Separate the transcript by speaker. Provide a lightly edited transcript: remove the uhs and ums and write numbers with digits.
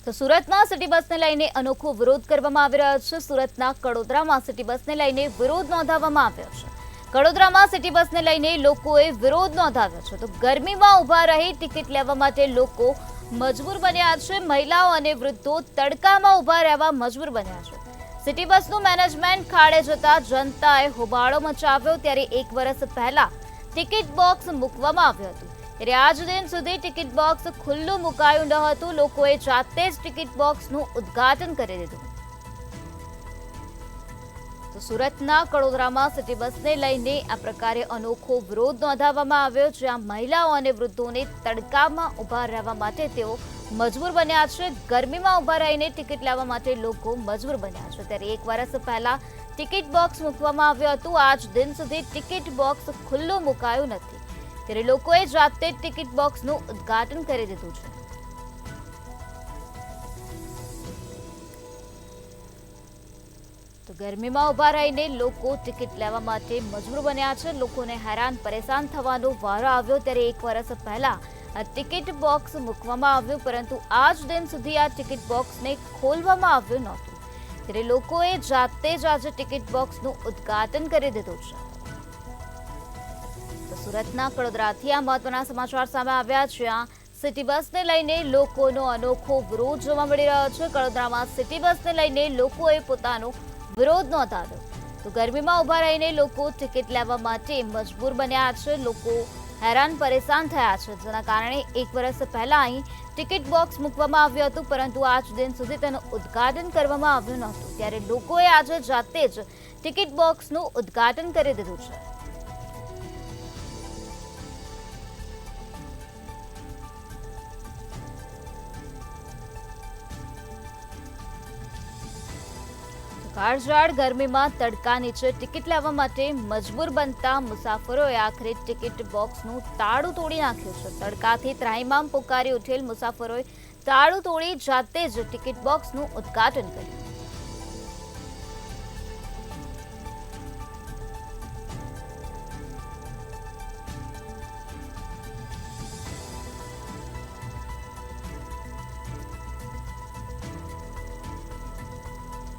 Speaker 1: તો સુરતમાં સિટી બસને લઈને અનોખો વિરોધ કરવામાં આવી રહ્યો છે। સુરતના કડોદરામાં સિટી બસને લઈને વિરોધ નોંધાવવામાં આવ્યો છે। કડોદરામાં સિટી બસને લઈને લોકોએ વિરોધ નોંધાવ્યો છે। તો ગરમીમાં ઊભા રહી ટિકિટ લેવા માટે લોકો મજબૂર બન્યા છે। મહિલાઓ અને વૃદ્ધો તડકામાં ઊભા રહેવા મજબૂર બન્યા છે। સિટી બસનું મેનેજમેન્ટ ખાડે જતા જનતાએ હોબાળો મચાવ્યો। ત્યારે 1 વર્ષ પહેલા ટિકિટ બોક્સ મૂકવામાં આવ્યું હતું, ત્યારે આજ દિન સુધી ટિકિટ બોક્સ ખુલ્લું મુકાયું ન હતું। લોકોએ જાતે જ ટિકિટ બોક્સનું ઉદ્ઘાટન કરી દીધું। તો સુરતના કડોદરામાં સિટી બસને લઈને આ પ્રકારે અનોખો વિરોધ નોંધાવવામાં આવ્યો, જ્યાં મહિલાઓ અને વૃદ્ધોને તડકામાં ઊભા રહેવા માટે તેઓ મજબૂર બન્યા છે। ગરમીમાં ઊભા રહીને ટિકિટ લેવા માટે લોકો મજબૂર બન્યા છે। ત્યારે 1 વર્ષ પહેલા ટિકિટ બોક્સ મૂકવામાં આવ્યું હતું, આજ દિન સુધી ટિકિટ બોક્સ ખુલ્લું મુકાયું નથી, ત્યારે લોકોએ જાતે ટિકિટ બોક્સનું ઉદ્ઘાટન કરી દીધું છે। તો ગરમીમાં ઊભા રહીને લોકો ટિકિટ લેવા માટે મજબૂર બન્યા છે। લોકોને હેરાન પરેશાન થવાનો વારો આવ્યો, ત્યારે 1 વર્ષ પહેલા આ ટિકિટ બોક્સ મૂકવામાં આવ્યું, પરંતુ આજ દિન સુધી આ ટિકિટ બોક્સને ખોલવામાં આવ્યું નહોતું, ત્યારે લોકોએ જાતે જ આજે ટિકિટ બોક્સનું ઉદ્ઘાટન કરી દીધું છે। સુરતના કડોદરાથી આ મહત્વના સમાચાર સામે આવ્યા, જ્યાં સિટી બસને લઈને લોકોનો અનોખો વિરોધ જોવા મળી રહ્યો છે। કડોદરામાં સિટી બસને લઈને લોકોએ પોતાનો વિરોધ નોંધાવ્યો। તો ગરમીમાં ઊભા રહીને લોકો ટિકિટ લેવા માટે મજબૂર બન્યા છે। લોકો હેરાન પરેશાન થયા છે, જેના કારણે 1 વર્ષ પહેલા અહીં ટિકિટ બોક્સ મૂકવામાં આવ્યું હતું, પરંતુ આજ દિન સુધી તેનું ઉદ્ઘાટન કરવામાં આવ્યું નહોતું, ત્યારે લોકોએ આજે જાતે જ ટિકિટ બોક્સનું ઉદ્ઘાટન કરી દીધું છે। કાળઝાળ ગરમીમાં તડકા નીચે ટિકિટ લેવા માટે મજબૂર બનતા મુસાફરોએ આખરે ટિકિટ બોક્સનું તાળું તોડી નાખ્યું છે। તડકાથી ત્રાહિમામ પોકારી ઉઠેલ મુસાફરોએ તાળું તોડી જાતે જ ટિકિટ બોક્સનું ઉદ્ઘાટન કર્યું।